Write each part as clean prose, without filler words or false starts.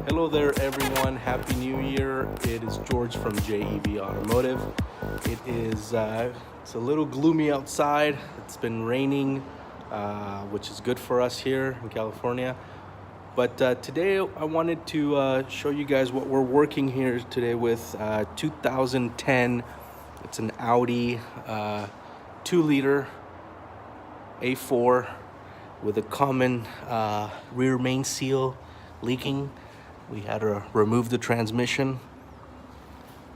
Hello there everyone, Happy New Year. It is George from J.E.V Automotive. It's a little gloomy outside. It's been raining, which is good for us here in California. But today I wanted to show you guys what we're working here today with 2010. It's an Audi 2-liter A4 with a common rear main seal leaking. We had to remove the transmission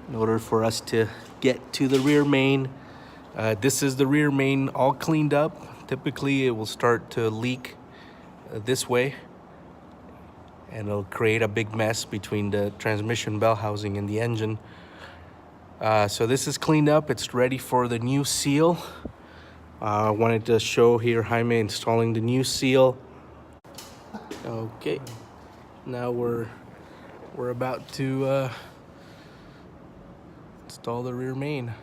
in order for us to get to the rear main. This is the rear main all cleaned up. Typically it will start to leak this way, and it'll create a big mess between the transmission bell housing and the engine. So this is cleaned up. It's ready for the new seal. I wanted to show here Jaime installing the new seal. Okay, now we're about to install the rear main.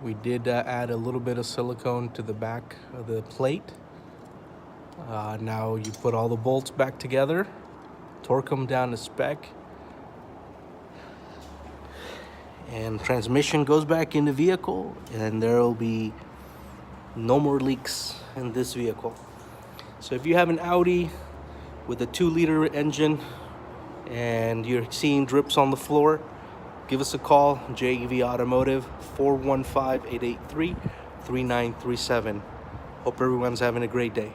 We did add a little bit of silicone to the back of the plate. Now you put all the bolts back together, torque them down to spec, and transmission goes back in the vehicle, and there will be no more leaks in this vehicle. So if you have an Audi with a 2-liter engine and you're seeing drips on the floor, give us a call, J.E.V Automotive, 415-883-3937. Hope everyone's having a great day.